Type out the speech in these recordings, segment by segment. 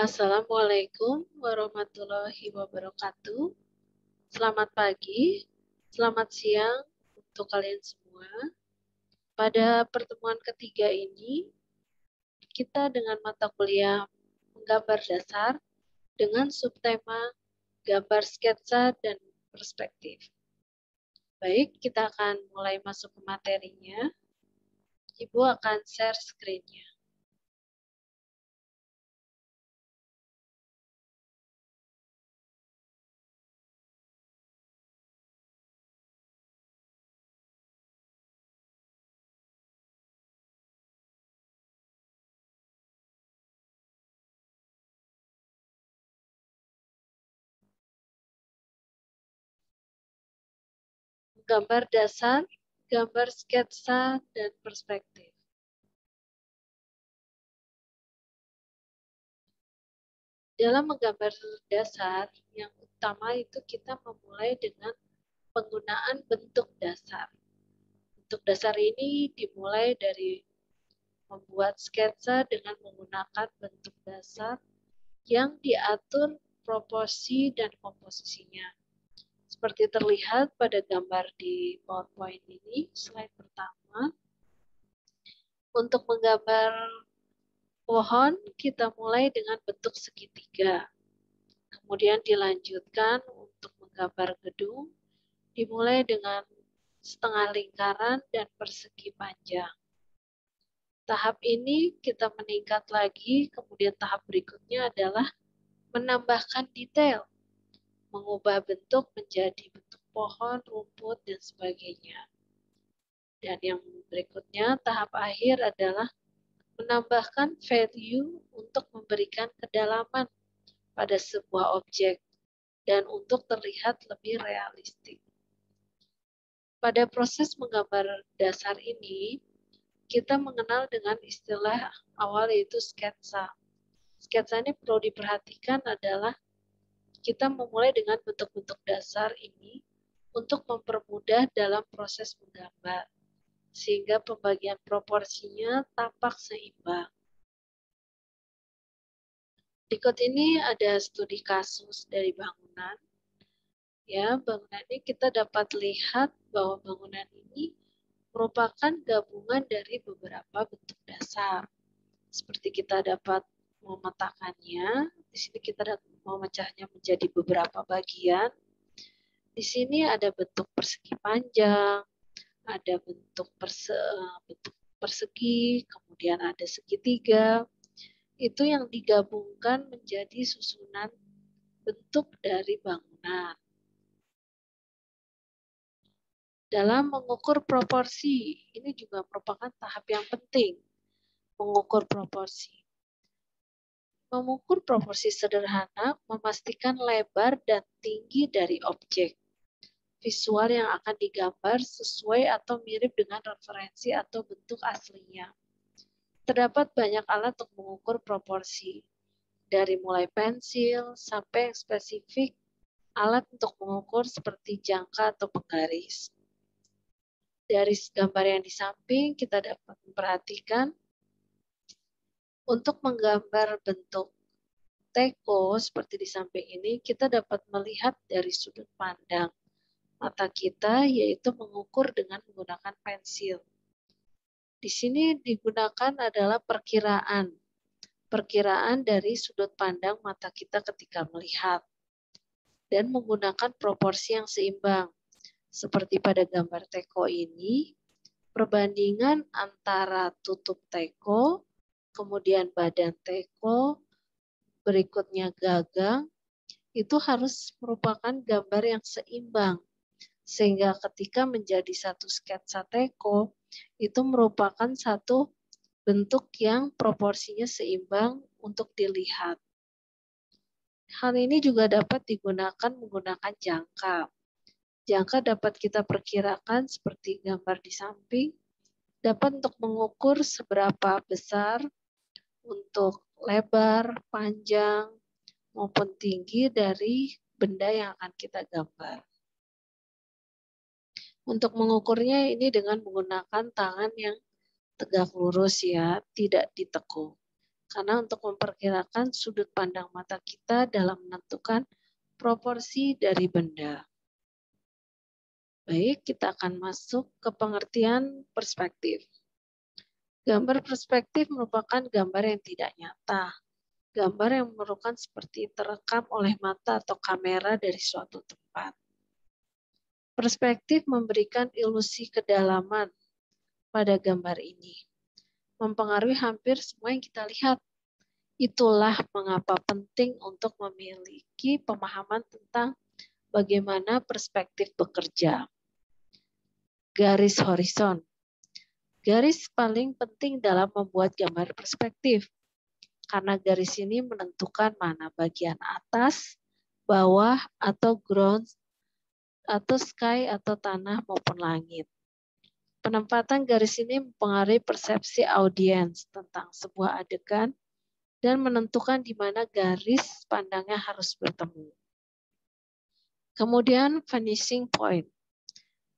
Assalamualaikum warahmatullahi wabarakatuh. Selamat pagi, selamat siang untuk kalian semua. Pada pertemuan ketiga ini, kita dengan mata kuliah menggambar dasar dengan subtema gambar sketsa dan perspektif. Baik, kita akan mulai masuk ke materinya. Ibu akan share screen-nya. Gambar dasar, gambar sketsa, dan perspektif. Dalam menggambar dasar, yang utama itu kita memulai dengan penggunaan bentuk dasar. Bentuk dasar ini dimulai dari membuat sketsa dengan menggunakan bentuk dasar yang diatur proporsi dan komposisinya. Seperti terlihat pada gambar di PowerPoint ini, slide pertama. Untuk menggambar pohon, kita mulai dengan bentuk segitiga. Kemudian dilanjutkan untuk menggambar gedung, dimulai dengan setengah lingkaran dan persegi panjang. Tahap ini kita meningkat lagi, kemudian tahap berikutnya adalah menambahkan detail, mengubah bentuk menjadi bentuk pohon, rumput, dan sebagainya. Dan yang berikutnya, tahap akhir adalah menambahkan value untuk memberikan kedalaman pada sebuah objek dan untuk terlihat lebih realistik. Pada proses menggambar dasar ini, kita mengenal dengan istilah awal yaitu sketsa. Sketsa ini perlu diperhatikan adalah kita memulai dengan bentuk-bentuk dasar ini untuk mempermudah dalam proses menggambar, sehingga pembagian proporsinya tampak seimbang. Berikut ini ada studi kasus dari bangunan. Ya, bangunan ini kita dapat lihat bahwa bangunan ini merupakan gabungan dari beberapa bentuk dasar. Seperti kita dapat memetakannya, di sini kita dapat memecahnya menjadi beberapa bagian. Di sini ada bentuk persegi panjang, ada bentuk persegi, kemudian ada segitiga. Itu yang digabungkan menjadi susunan bentuk dari bangunan. Dalam mengukur proporsi, ini juga merupakan tahap yang penting, mengukur proporsi. Mengukur proporsi sederhana memastikan lebar dan tinggi dari objek. Visual yang akan digambar sesuai atau mirip dengan referensi atau bentuk aslinya. Terdapat banyak alat untuk mengukur proporsi, dari mulai pensil sampai yang spesifik, alat untuk mengukur seperti jangka atau penggaris. Dari gambar yang di samping, kita dapat memperhatikan untuk menggambar bentuk teko seperti di samping ini, kita dapat melihat dari sudut pandang mata kita, yaitu mengukur dengan menggunakan pensil. Di sini digunakan adalah perkiraan dari sudut pandang mata kita ketika melihat, dan menggunakan proporsi yang seimbang. Seperti pada gambar teko ini, perbandingan antara tutup teko, kemudian badan teko, berikutnya gagang, itu harus merupakan gambar yang seimbang. Sehingga ketika menjadi satu sketsa teko, itu merupakan satu bentuk yang proporsinya seimbang untuk dilihat. Hal ini juga dapat digunakan menggunakan jangka. Jangka dapat kita perkirakan seperti gambar di samping, dapat untuk mengukur seberapa besar untuk lebar, panjang, maupun tinggi dari benda yang akan kita gambar. Untuk mengukurnya ini dengan menggunakan tangan yang tegak lurus ya, tidak ditekuk. Karena untuk memperkirakan sudut pandang mata kita dalam menentukan proporsi dari benda. Baik, kita akan masuk ke pengertian perspektif. Gambar perspektif merupakan gambar yang tidak nyata. Gambar yang memerlukan seperti terekam oleh mata atau kamera dari suatu tempat. Perspektif memberikan ilusi kedalaman pada gambar ini. Mempengaruhi hampir semua yang kita lihat. Itulah mengapa penting untuk memiliki pemahaman tentang bagaimana perspektif bekerja. Garis horizon. Garis paling penting dalam membuat gambar perspektif, karena garis ini menentukan mana bagian atas, bawah, atau ground, atau sky, atau tanah maupun langit. Penempatan garis ini mempengaruhi persepsi audiens tentang sebuah adegan dan menentukan di mana garis pandangnya harus bertemu. Kemudian vanishing point.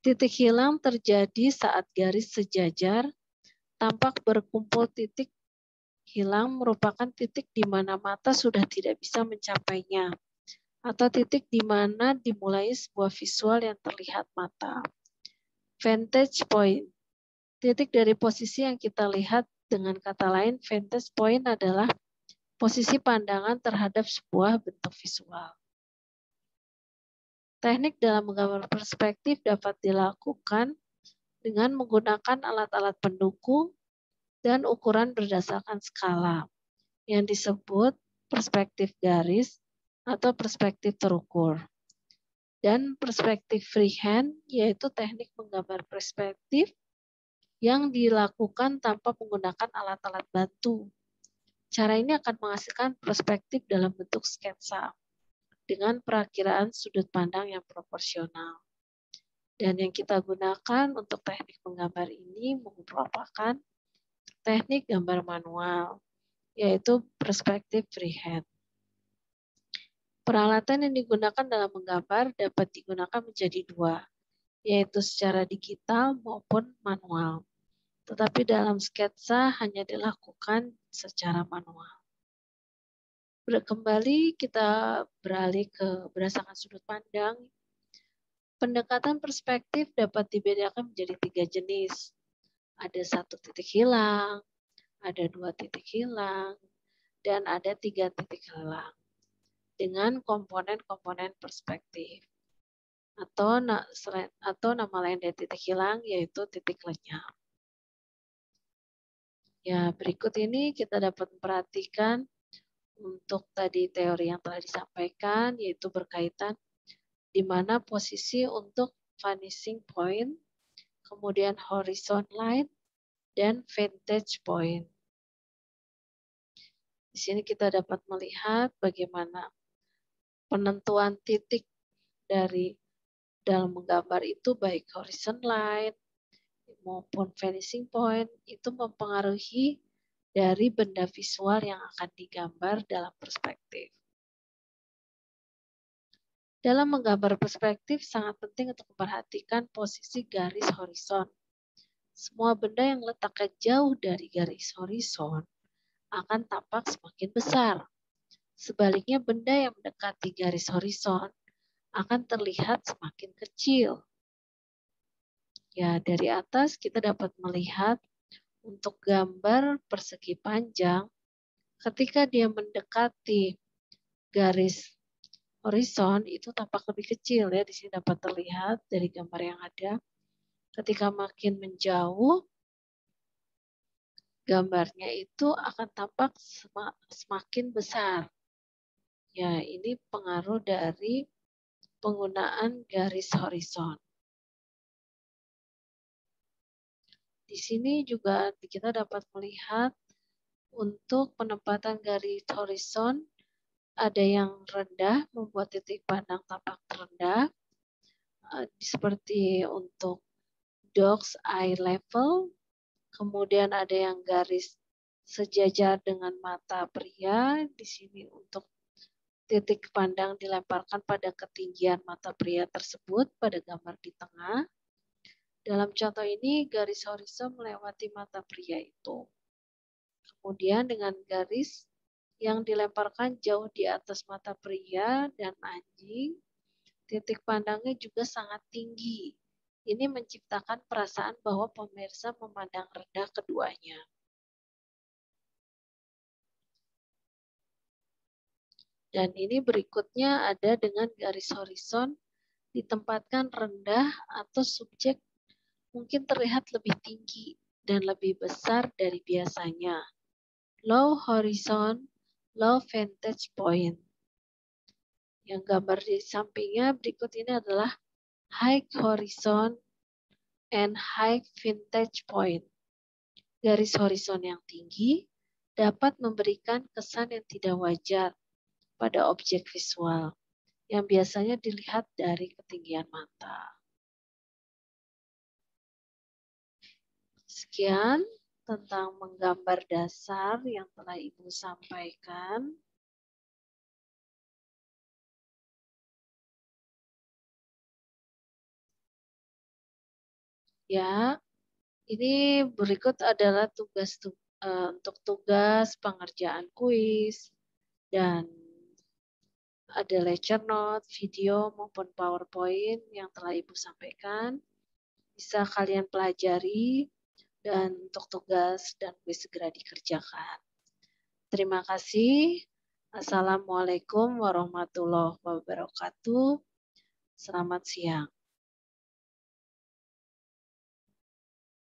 Titik hilang terjadi saat garis sejajar tampak berkumpul. Titik hilang merupakan titik di mana mata sudah tidak bisa mencapainya, atau titik di mana dimulai sebuah visual yang terlihat mata. Vantage point. Titik dari posisi yang kita lihat, dengan kata lain, vantage point adalah posisi pandangan terhadap sebuah bentuk visual. Teknik dalam menggambar perspektif dapat dilakukan dengan menggunakan alat-alat pendukung dan ukuran berdasarkan skala yang disebut perspektif garis atau perspektif terukur. Dan perspektif freehand yaitu teknik menggambar perspektif yang dilakukan tanpa menggunakan alat-alat bantu. Cara ini akan menghasilkan perspektif dalam bentuk sketsa dengan perakiraan sudut pandang yang proporsional. Dan yang kita gunakan untuk teknik menggambar ini merupakan teknik gambar manual, yaitu perspektif freehand. Peralatan yang digunakan dalam menggambar dapat digunakan menjadi dua, yaitu secara digital maupun manual. Tetapi dalam sketsa hanya dilakukan secara manual. Kembali kita beralih ke berdasarkan sudut pandang. Pendekatan perspektif dapat dibedakan menjadi 3 jenis. Ada 1 titik hilang, ada 2 titik hilang, dan ada 3 titik hilang dengan komponen-komponen perspektif. Atau nama lain dari titik hilang yaitu titik lenyap. Ya, berikut ini kita dapat memperhatikan untuk tadi teori yang telah disampaikan, yaitu berkaitan di mana posisi untuk vanishing point, kemudian horizon line, dan vantage point. Di sini kita dapat melihat bagaimana penentuan titik dari dalam menggambar itu baik horizon line maupun vanishing point itu mempengaruhi dari benda visual yang akan digambar dalam perspektif. Dalam menggambar perspektif sangat penting untuk memperhatikan posisi garis horizon. Semua benda yang letaknya jauh dari garis horizon akan tampak semakin besar. Sebaliknya benda yang mendekati garis horizon akan terlihat semakin kecil. Ya, dari atas kita dapat melihat untuk gambar persegi panjang, ketika dia mendekati garis horizon itu tampak lebih kecil ya. Di sini dapat terlihat dari gambar yang ada. Ketika makin menjauh, gambarnya itu akan tampak semakin besar. Ya, ini pengaruh dari penggunaan garis horizon. Di sini juga kita dapat melihat untuk penempatan garis horizon ada yang rendah, membuat titik pandang tampak rendah, seperti untuk dog's eye level. Kemudian ada yang garis sejajar dengan mata pria. Di sini untuk titik pandang dilemparkan pada ketinggian mata pria tersebut pada gambar di tengah. Dalam contoh ini garis horizon melewati mata pria itu. Kemudian dengan garis yang dilemparkan jauh di atas mata pria dan anjing, titik pandangnya juga sangat tinggi. Ini menciptakan perasaan bahwa pemirsa memandang rendah keduanya. Dan ini berikutnya ada dengan garis horizon ditempatkan rendah atau subjek mungkin terlihat lebih tinggi dan lebih besar dari biasanya. Low horizon, low vantage point. Yang gambar di sampingnya berikut ini adalah high horizon and high vantage point. Garis horizon yang tinggi dapat memberikan kesan yang tidak wajar pada objek visual yang biasanya dilihat dari ketinggian mata. Sekian tentang menggambar dasar yang telah Ibu sampaikan. Ya, ini berikut adalah untuk tugas pengerjaan kuis dan ada lecture note, video maupun PowerPoint yang telah Ibu sampaikan. Bisa kalian pelajari dan untuk tugas dan kuis segera dikerjakan. Terima kasih. Assalamualaikum warahmatullahi wabarakatuh. Selamat siang.